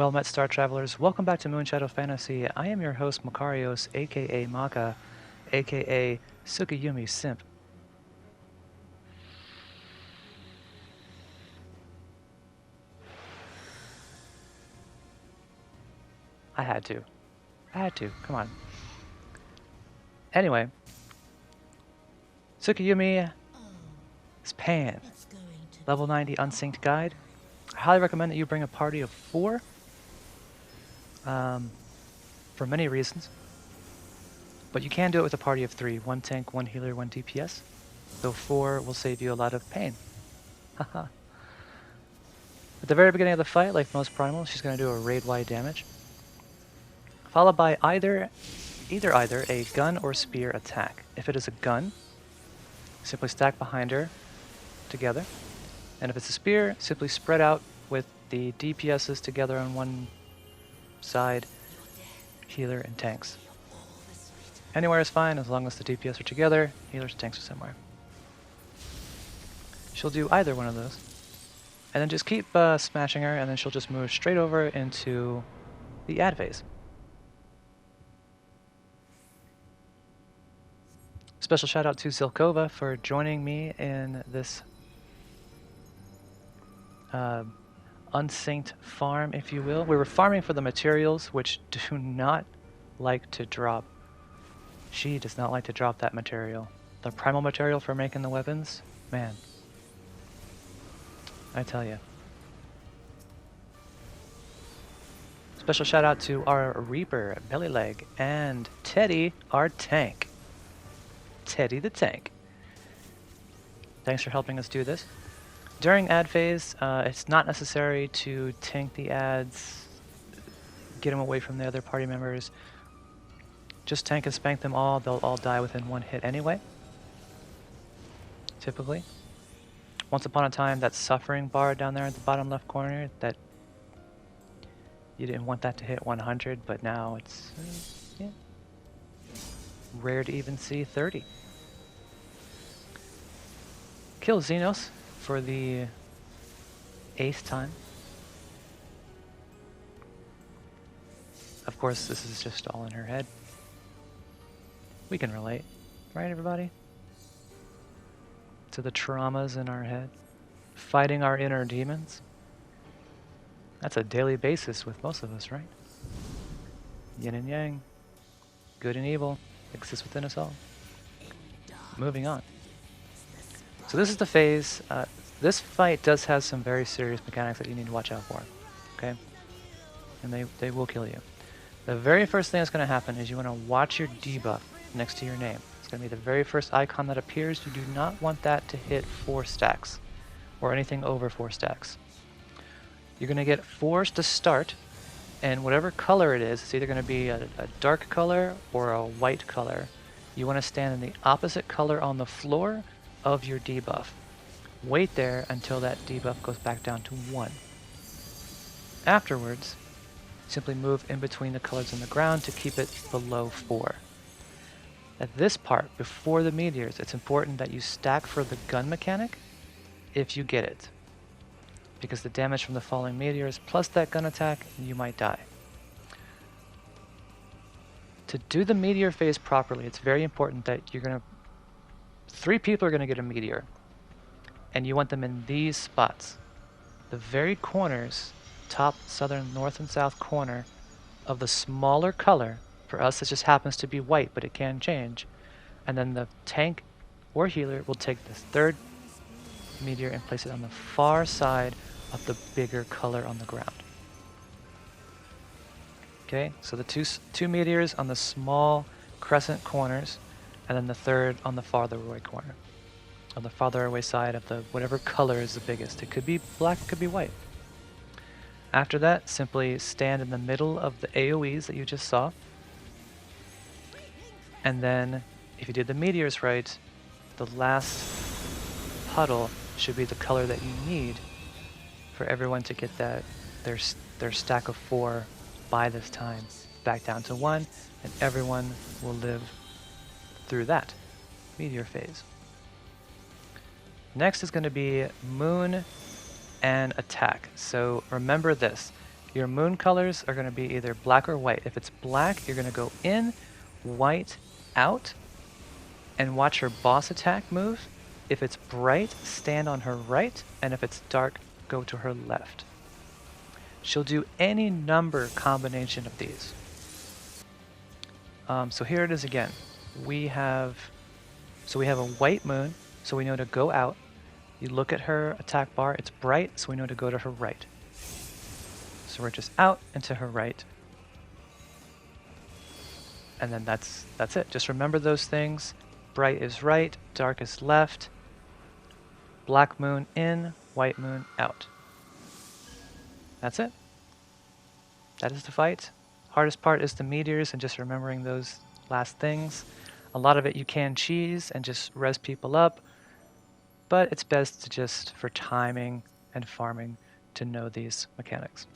Well met, Star Travelers. Welcome back to Moonshadow Fantasy. I am your host, Makarios, aka Maka, aka Tsukuyomi Simp. I had to. Come on. Anyway, Tsukuyomi is Pan. Level 90 Unsynced Guide. I highly recommend that you bring a party of 4. For many reasons. But you can do it with a party of 3. 1 tank, 1 healer, 1 DPS. Though 4 will save you a lot of pain. Haha. At the very beginning of the fight, like most Primal, she's going to do a raid-wide damage. Followed by either a gun or spear attack. If it is a gun, simply stack behind her together. And if it's a spear, simply spread out with the DPSs together on one side, healer and tanks. Anywhere is fine as long as the DPS are together, healers and tanks are somewhere. She'll do either one of those. And then just keep smashing her, and then she'll just move straight over into the ad phase. Special shout out to Zilkova for joining me in this unsynced farm, if you will. We were farming for the materials, which do not like to drop. She does not like to drop that material. The primal material for making the weapons, man. I tell you. Special shout out to our Reaper, Bellyleg, and Teddy, our tank. Teddy the tank. Thanks for helping us do this. During ad phase, it's not necessary to tank the ads, get them away from the other party members. Just tank and spank them all. They'll all die within 1 hit anyway. Typically. Once upon a time, that suffering bar down there at the bottom left corner, that you didn't want that to hit 100, but now it's yeah, rare to even see 30. Kill Xenos for the 8th time. Of course, this is just all in her head. We can relate, right, everybody? To the traumas in our head, fighting our inner demons. That's a daily basis with most of us, right? Yin and yang, good and evil, exists within us all. Moving on. So this is the phase. This fight does have some very serious mechanics that you need to watch out for, okay? And they will kill you. The very first thing that's going to happen is you want to watch your debuff next to your name. It's going to be the very first icon that appears. You do not want that to hit 4 stacks or anything over 4 stacks. You're going to get 4s to start, and whatever color it is, it's either going to be a dark color or a white color. You want to stand in the opposite color on the floor of your debuff. Wait there until that debuff goes back down to 1. Afterwards, simply move in between the colors on the ground to keep it below 4. At this part, before the meteors, it's important that you stack for the gun mechanic if you get it. Because the damage from the falling meteors plus that gun attack, you might die. To do the meteor phase properly, it's very important that you're going to 3 people are going to get a meteor, and you want them in these spots. The very corners, top, southern, north, and south corner of the smaller color. For us, it just happens to be white, but it can change. And then the tank or healer will take the 3rd meteor and place it on the far side of the bigger color on the ground. Okay, so the two meteors on the small crescent corners, and then the 3rd on the farther away corner. On the farther away side of the whatever color is the biggest. It could be black, it could be white. After that, simply stand in the middle of the AoEs that you just saw. And then, if you did the meteors right, the last puddle should be the color that you need for everyone to get that their stack of 4 by this time back down to 1, and everyone will live through that meteor phase. Next is going to be moon and attack. So remember this. Your moon colors are going to be either black or white. If it's black, you're going to go in, white, out, and watch her boss attack move. If it's bright, stand on her right, and if it's dark, go to her left. She'll do any number combination of these. So here it is again. We have a white moon, so we know to go out. You look at her attack bar, it's bright, so we know to go to her right. So we're just out and to her right. And then that's it. Just remember those things. Bright is right, dark is left. Black moon in, white moon out. That's it. That is the fight. Hardest part is the meteors and just remembering those last things. A lot of it you can cheese and just res people up, but it's best to just, for timing and farming, to know these mechanics.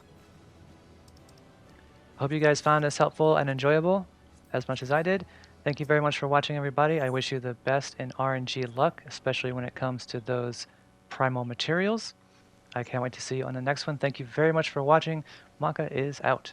I hope you guys found this helpful and enjoyable as much as I did. Thank you very much for watching, everybody. I wish you the best in RNG luck, especially when it comes to those primal materials. I can't wait to see you on the next one. Thank you very much for watching. Maka is out.